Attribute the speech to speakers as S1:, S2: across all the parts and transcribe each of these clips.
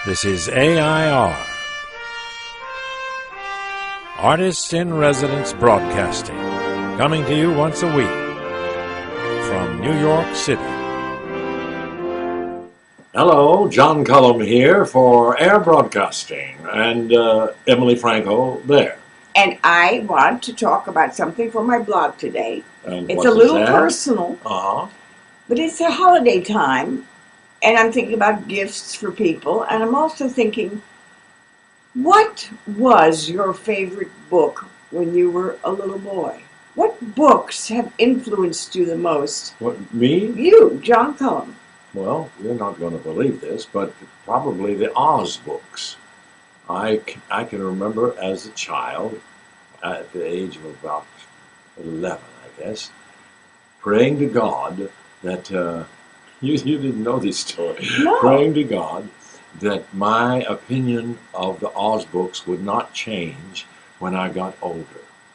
S1: This is AI.R. Artists in Residence Broadcasting, coming to you once a week from New York City. Hello, John Cullum here for Air Broadcasting, and Emily Franco there.
S2: And I want to talk about something for my blog today.
S1: And
S2: it's a little personal, but it's a holiday time, and I'm thinking about gifts for people, and I'm also thinking, what was your favorite book when you were a little boy? What books have influenced you the most?
S1: What, me?
S2: You, John Cullum.
S1: Well, you're not going to believe this, but probably the Oz books. I can remember as a child, at the age of about 11, I guess, praying to God that, you didn't know this story,
S2: No.
S1: Praying to God that my opinion of the Oz books would not change when I got older.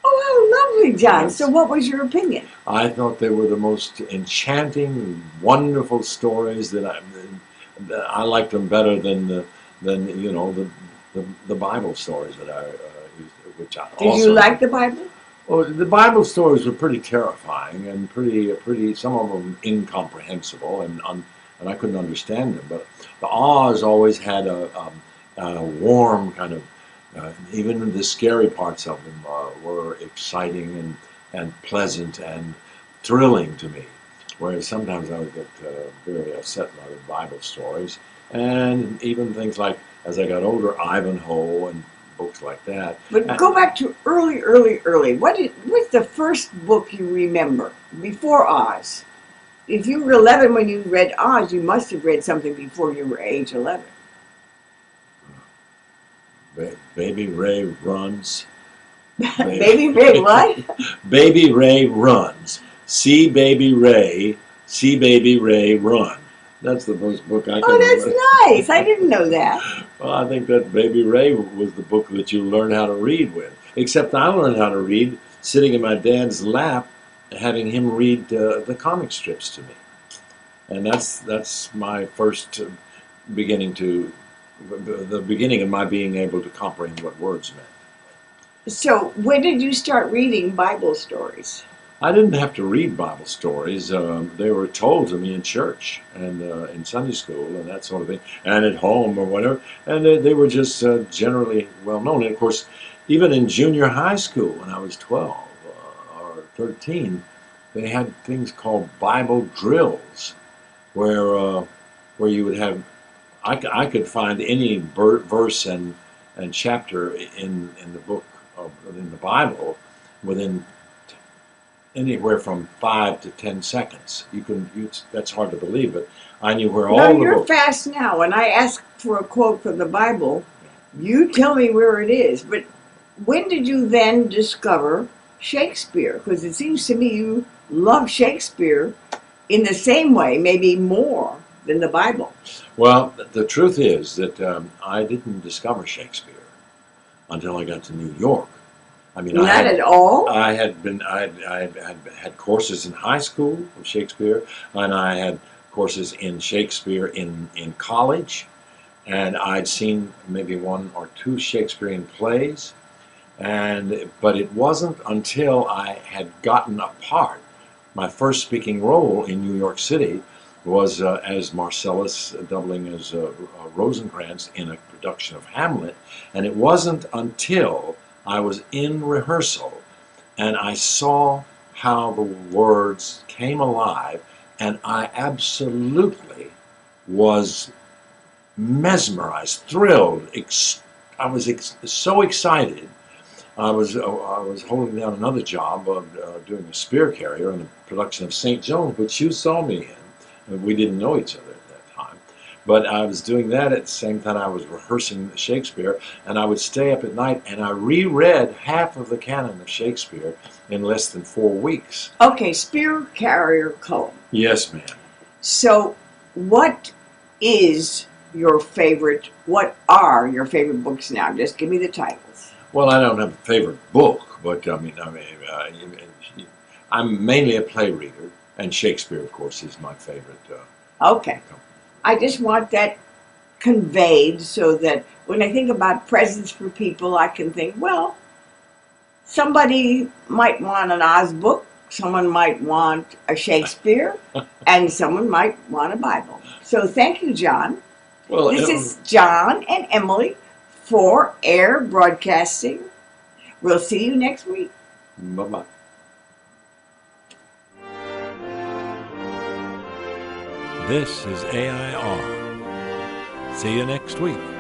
S2: Oh, how lovely, John.
S1: Yes.
S2: So what was your opinion?
S1: I thought they were the most enchanting, wonderful stories that I liked them better than the Bible stories that I used, which I
S2: Did you like the Bible?
S1: Well, the Bible stories were pretty terrifying and pretty. Some of them incomprehensible, and I couldn't understand them. But the Oz always had a warm kind of. Even the scary parts of them were exciting and pleasant and thrilling to me. Whereas sometimes I would get very upset by the Bible stories, and even things like, as I got older, Ivanhoe and books like that.
S2: But go back to early. What's the first book you remember before Oz? If you were 11 when you read Oz, you must have read something before you were age 11.
S1: Baby Ray runs.
S2: Baby Ray what?
S1: Baby Ray runs. See Baby Ray run. That's the first book I can
S2: Oh, that's
S1: remember.
S2: nice. I didn't know that.
S1: Well, I think that Baby Ray was the book that you learn how to read with. Except I learned how to read sitting in my dad's lap, having him read the comic strips to me. And that's my first beginning the beginning of my being able to comprehend what words meant.
S2: So when did you start reading Bible stories?
S1: I didn't have to read Bible stories. They were told to me in church and in Sunday school and that sort of thing, and at home or whatever. And they were just generally well known. And of course, even in junior high school when I was 12 or 13, they had things called Bible drills, where you would have. I could find any verse and chapter in the book in the Bible within anywhere from 5 to 10 seconds. That's hard to believe, but I knew where all the books.
S2: No, you're fast now. When I ask for a quote from the Bible, you tell me where it is. But when did you then discover Shakespeare? Because it seems to me you love Shakespeare in the same way, maybe more than the Bible.
S1: Well, the truth is that I didn't discover Shakespeare until I got to New York. I mean,
S2: Not at all?
S1: I had courses in high school of Shakespeare, and I had courses in Shakespeare in college, and I'd seen maybe one or two Shakespearean plays, but it wasn't until I had gotten a part. My first speaking role in New York City was as Marcellus, doubling as Rosencrantz in a production of Hamlet, and it wasn't until I was in rehearsal and I saw how the words came alive, and I absolutely was mesmerized, thrilled. I was so excited. I was holding down another job of doing a spear carrier in the production of St. John's, which you saw me in. We didn't know each other at that time. But I was doing that at the same time I was rehearsing Shakespeare, and I would stay up at night, and I reread half of the canon of Shakespeare in less than 4 weeks.
S2: Okay, spear carrier Cullum.
S1: Yes, ma'am.
S2: So what are your favorite books now? Just give me the titles.
S1: Well, I don't have a favorite book, but I'm mainly a play reader, and Shakespeare, of course, is my favorite.
S2: Okay. I just want that conveyed so that when I think about presents for people, I can think, well, somebody might want an Oz book, someone might want a Shakespeare, and someone might want a Bible. So thank you, John.
S1: Well,
S2: This is John and Emily for Air Broadcasting. We'll see you next week.
S1: bye-bye.
S3: This is AI.R. See you next week.